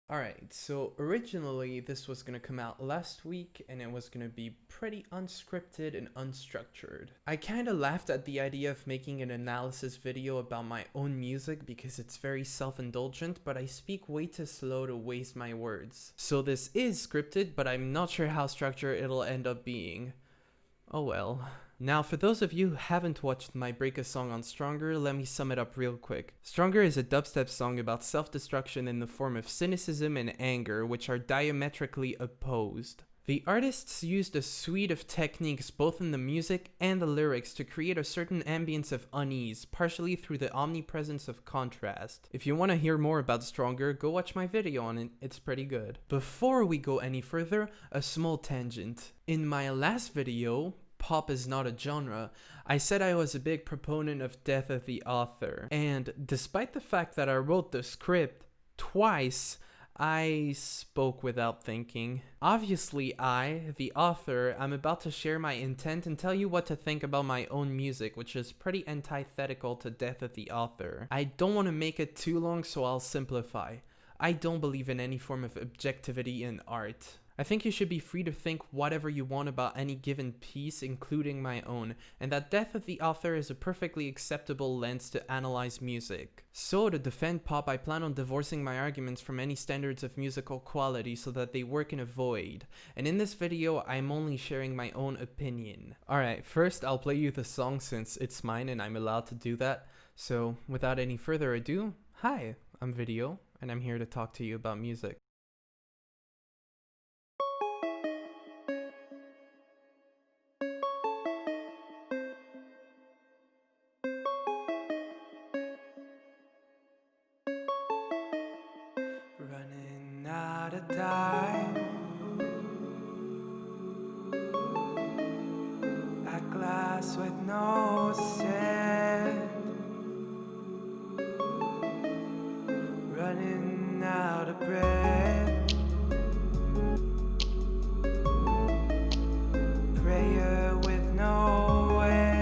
Alright, so originally this was gonna come out last week and it was gonna be pretty unscripted and unstructured. I kinda laughed at the idea of making an analysis video about my own music because it's very self-indulgent, but I speak way too slow to waste my words. So this is scripted, but I'm not sure how structured it'll end up being. Oh well. Now, for those of you who haven't watched my Break a Song on Stronger, let me sum it up real quick. Stronger is a dubstep song about self-destruction in the form of cynicism and anger, which are diametrically opposed. The artists used a suite of techniques both in the music and the lyrics to create a certain ambience of unease, partially through the omnipresence of contrast. If you want to hear more about Stronger, go watch my video on it, it's pretty good. Before we go any further, a small tangent. In my last video, Pop is not a genre, I said I was a big proponent of Death of the Author, and despite the fact that I wrote the script twice, I spoke without thinking. Obviously I, the author, am about to share my intent and tell you what to think about my own music, which is pretty antithetical to Death of the Author. I don't want to make it too long, so I'll simplify. I don't believe in any form of objectivity in art. I think you should be free to think whatever you want about any given piece, including my own, and that Death of the Author is a perfectly acceptable lens to analyze music. So to defend Pop, I plan on divorcing my arguments from any standards of musical quality so that they work in a void, and in this video I'm only sharing my own opinion. Alright, first I'll play you the song since it's mine and I'm allowed to do that, so without any further ado, hi, I'm Video, and I'm here to talk to you about music. Running out of time, a glass with no sand, running out of breath, prayer with no end.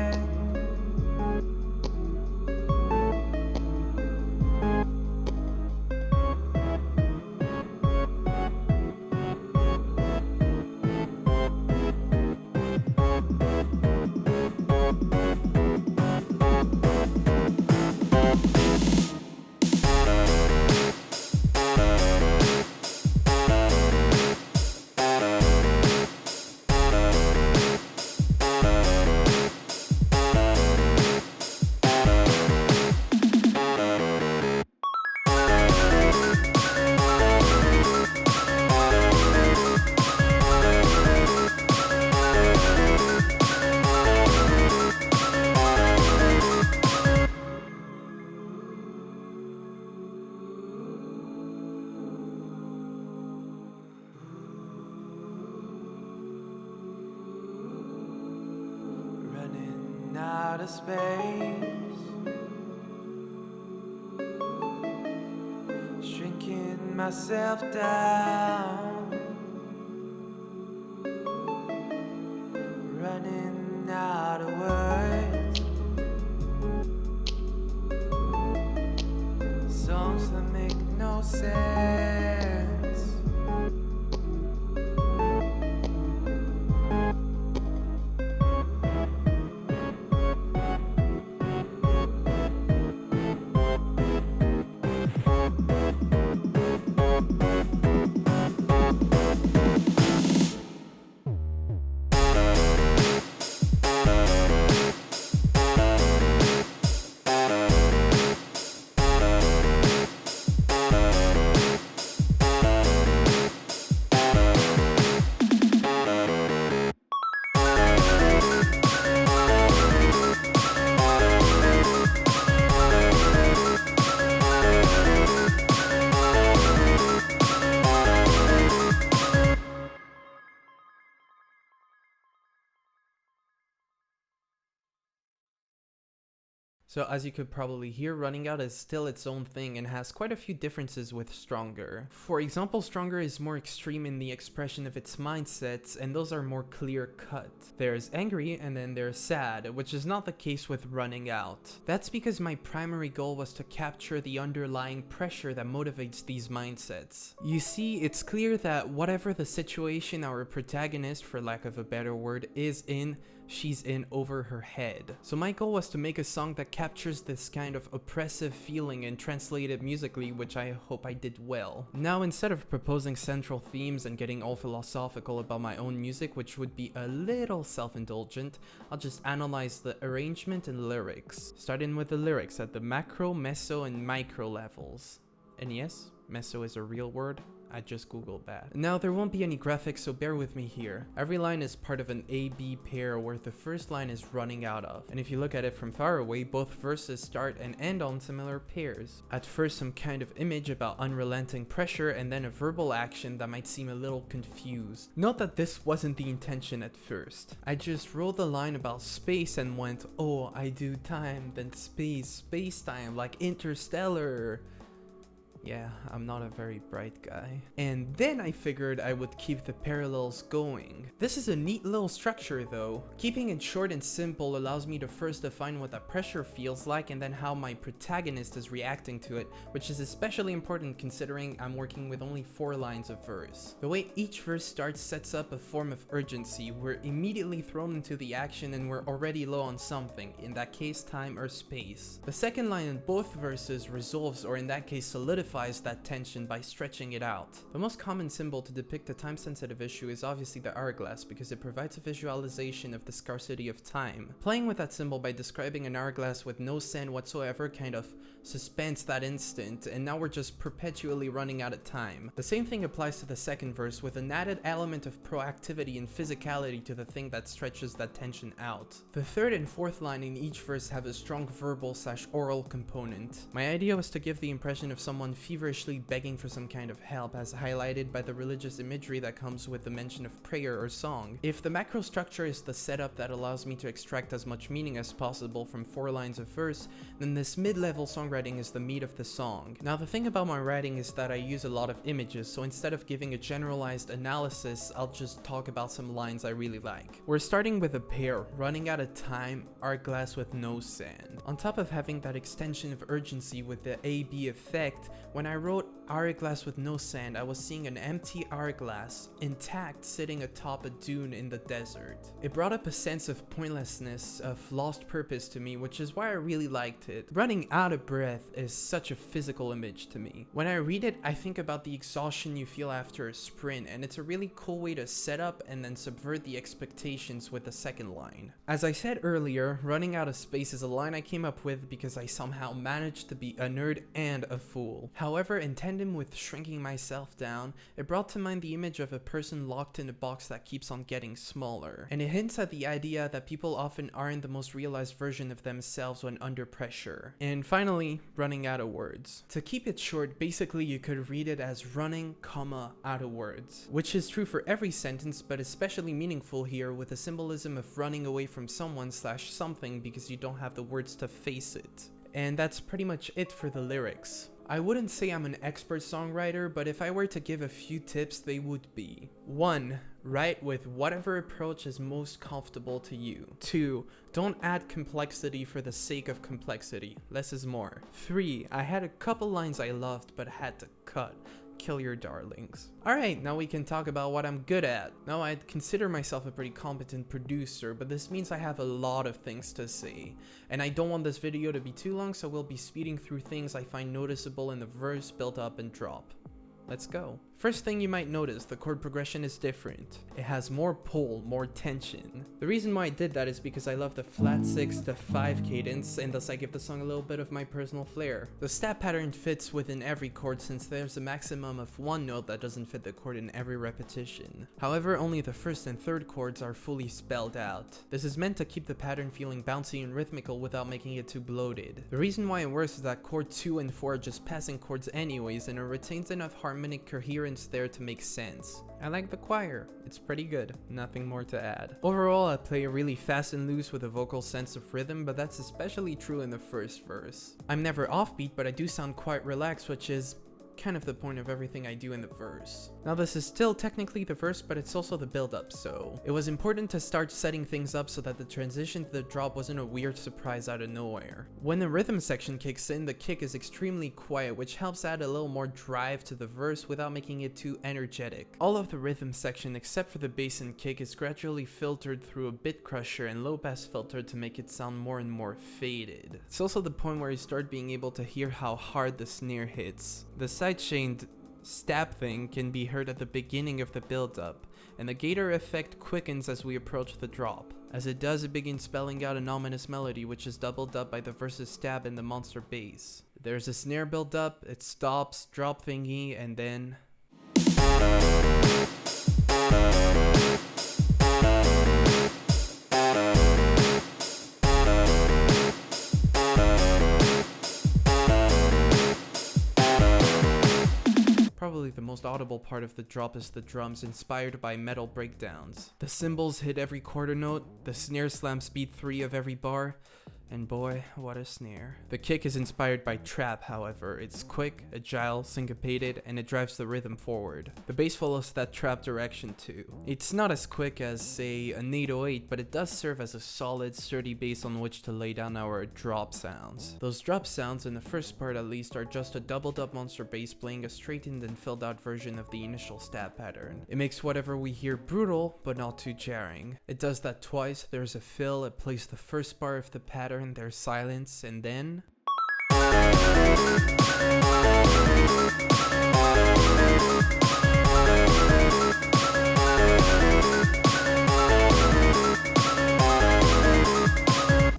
Out of space, shrinking myself down, running out of words, songs that make no sense. So as you could probably hear, Running Out is still its own thing and has quite a few differences with Stronger. For example, Stronger is more extreme in the expression of its mindsets, and those are more clear cut. There's angry and then there's sad, which is not the case with Running Out. That's because my primary goal was to capture the underlying pressure that motivates these mindsets. You see, it's clear that whatever the situation our protagonist, for lack of a better word, is in, she's in over her head. So my goal was to make a song that captures this kind of oppressive feeling and translate it musically, which I hope I did well. Now, instead of proposing central themes and getting all philosophical about my own music, which would be a little self-indulgent, I'll just analyze the arrangement and lyrics. Starting with the lyrics at the macro, meso, and micro levels. And yes, meso is a real word. I just googled that. Now there won't be any graphics, so bear with me here. Every line is part of an A-B pair where the first line is running out of. And if you look at it from far away, both verses start and end on similar pairs. At first some kind of image about unrelenting pressure, and then a verbal action that might seem a little confused. Note that this wasn't the intention at first. I just wrote the line about space and went, oh, I do time, then space, space-time, like Interstellar. Yeah, I'm not a very bright guy. And then I figured I would keep the parallels going. This is a neat little structure though. Keeping it short and simple allows me to first define what that pressure feels like and then how my protagonist is reacting to it, which is especially important considering I'm working with only 4 lines of verse. The way each verse starts sets up a form of urgency. We're immediately thrown into the action and we're already low on something, in that case time or space. The second line in both verses resolves, or in that case solidifies, that tension by stretching it out. The most common symbol to depict a time-sensitive issue is obviously the hourglass because it provides a visualization of the scarcity of time. Playing with that symbol by describing an hourglass with no sand whatsoever kind of suspends that instant, and now we're just perpetually running out of time. The same thing applies to the second verse with an added element of proactivity and physicality to the thing that stretches that tension out. The third and fourth line in each verse have a strong verbal/oral component. My idea was to give the impression of someone feverishly begging for some kind of help, as highlighted by the religious imagery that comes with the mention of prayer or song. If the macro structure is the setup that allows me to extract as much meaning as possible from 4 lines of verse, then this mid-level songwriting is the meat of the song. Now the thing about my writing is that I use a lot of images, so instead of giving a generalized analysis, I'll just talk about some lines I really like. We're starting with a pair, running out of time, hourglass with no sand. On top of having that extension of urgency with the A-B effect, when I wrote hourglass with no sand, I was seeing an empty hourglass, intact, sitting atop a dune in the desert. It brought up a sense of pointlessness, of lost purpose to me, which is why I really liked it. Running out of breath is such a physical image to me. When I read it, I think about the exhaustion you feel after a sprint, and it's a really cool way to set up and then subvert the expectations with the second line. As I said earlier, running out of space is a line I came up with because I somehow managed to be a nerd and a fool. However, in tandem with shrinking myself down, it brought to mind the image of a person locked in a box that keeps on getting smaller. And it hints at the idea that people often aren't the most realized version of themselves when under pressure. And finally, running out of words. To keep it short, basically you could read it as running, out of words. Which is true for every sentence, but especially meaningful here with the symbolism of running away from someone/something because you don't have the words to face it. And that's pretty much it for the lyrics. I wouldn't say I'm an expert songwriter, but if I were to give a few tips, they would be: 1. Write with whatever approach is most comfortable to you. 2. Don't add complexity for the sake of complexity. Less is more. 3. I had a couple lines I loved but had to cut. Kill your darlings. Alright, now we can talk about what I'm good at. Now I'd consider myself a pretty competent producer, but this means I have a lot of things to say. And I don't want this video to be too long, so we'll be speeding through things I find noticeable in the verse, build up and drop. Let's go. First thing you might notice, the chord progression is different. It has more pull, more tension. The reason why I did that is because I love the flat 6 to 5 cadence, and thus I give the song a little bit of my personal flair. The stab pattern fits within every chord since there's a maximum of 1 note that doesn't fit the chord in every repetition. However, only the first and third chords are fully spelled out. This is meant to keep the pattern feeling bouncy and rhythmical without making it too bloated. The reason why it works is that chord 2 and 4 are just passing chords anyways, and it retains enough harmonic coherence coherence there to make sense. I like the choir, it's pretty good, nothing more to add. Overall, I play really fast and loose with a vocal sense of rhythm, but that's especially true in the first verse. I'm never offbeat, but I do sound quite relaxed, which is kind of the point of everything I do in the verse. Now this is still technically the verse, but it's also the build-up, so it was important to start setting things up so that the transition to the drop wasn't a weird surprise out of nowhere. When the rhythm section kicks in, the kick is extremely quiet, which helps add a little more drive to the verse without making it too energetic. All of the rhythm section except for the bass and kick is gradually filtered through a bit crusher and low pass filter to make it sound more and more faded. It's also the point where you start being able to hear how hard the snare hits. The sidechained stab thing can be heard at the beginning of the build-up, and the gator effect quickens as we approach the drop. As it does, it begins spelling out an ominous melody, which is doubled up by the verse's stab and the monster bass. There's a snare build-up, it stops, drop thingy, and then probably the most audible part of the drop is the drums, inspired by metal breakdowns. The cymbals hit every quarter note, the snare slams beat 3 of every bar, and boy, what a snare. The kick is inspired by trap, however. It's quick, agile, syncopated, and it drives the rhythm forward. The bass follows that trap direction too. It's not as quick as, say, an 808, but it does serve as a solid, sturdy bass on which to lay down our drop sounds. Those drop sounds, in the first part at least, are just a doubled up monster bass playing a straightened and filled out version of the initial stab pattern. It makes whatever we hear brutal, but not too jarring. It does that twice, there's a fill, it plays the first bar of the pattern, there's silence, and then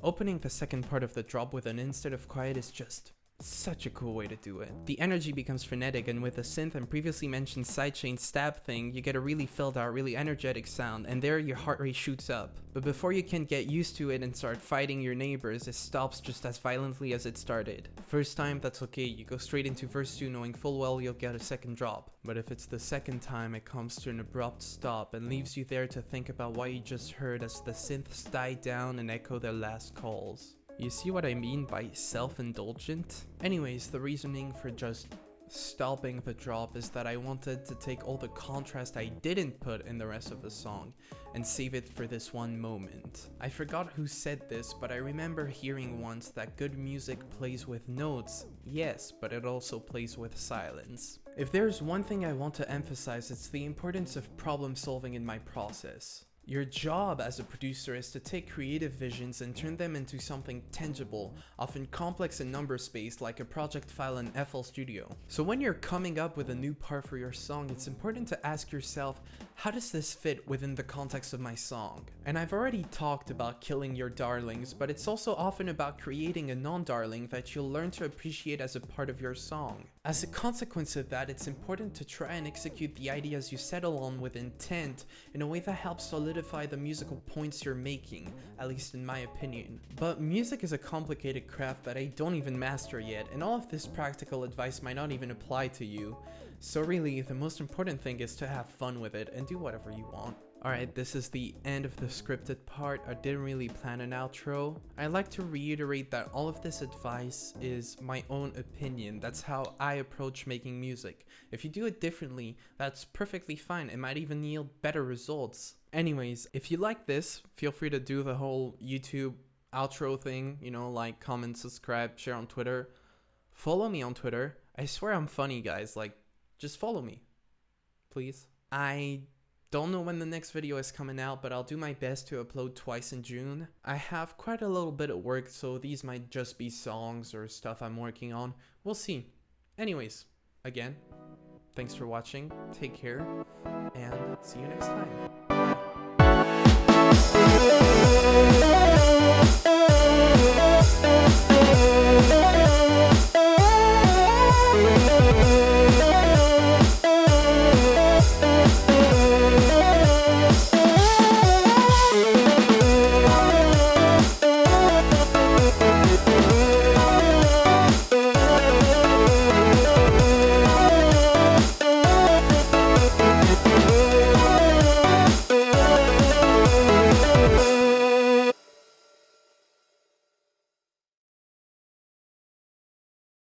opening the second part of the drop with an instant of quiet is just such a cool way to do it. The energy becomes frenetic, and with the synth and previously mentioned sidechain stab thing, you get a really filled out, really energetic sound, and there your heart rate shoots up. But before you can get used to it and start fighting your neighbors, it stops just as violently as it started. First time, that's okay, you go straight into verse 2 knowing full well you'll get a second drop. But if it's the second time, it comes to an abrupt stop and leaves you there to think about what you just heard as the synths die down and echo their last calls. You see what I mean by self-indulgent? Anyways, the reasoning for just stopping the drop is that I wanted to take all the contrast I didn't put in the rest of the song and save it for this one moment. I forgot who said this, but I remember hearing once that good music plays with notes, yes, but it also plays with silence. If there's one thing I want to emphasize, it's the importance of problem solving in my process. Your job as a producer is to take creative visions and turn them into something tangible, often complex in number space like a project file in FL Studio. So when you're coming up with a new part for your song, it's important to ask yourself, how does this fit within the context of my song? And I've already talked about killing your darlings, but it's also often about creating a non-darling that you'll learn to appreciate as a part of your song. As a consequence of that, it's important to try and execute the ideas you settle on with intent in a way that helps solidify the musical points you're making, at least in my opinion. But music is a complicated craft that I don't even master yet, and all of this practical advice might not even apply to you. So really, the most important thing is to have fun with it and do whatever you want. Alright, this is the end of the scripted part. I didn't really plan an outro. I'd like to reiterate that all of this advice is my own opinion. That's how I approach making music. If you do it differently, that's perfectly fine. It might even yield better results. Anyways, if you like this, feel free to do the whole YouTube outro thing, you know, like, comment, subscribe, share on Twitter. Follow me on Twitter. I swear I'm funny, guys. Like, just follow me, please. I don't know when the next video is coming out, but I'll do my best to upload twice in June. I have quite a little bit of work, so these might just be songs or stuff I'm working on. We'll see. Anyways, again, thanks for watching, take care, and see you next time.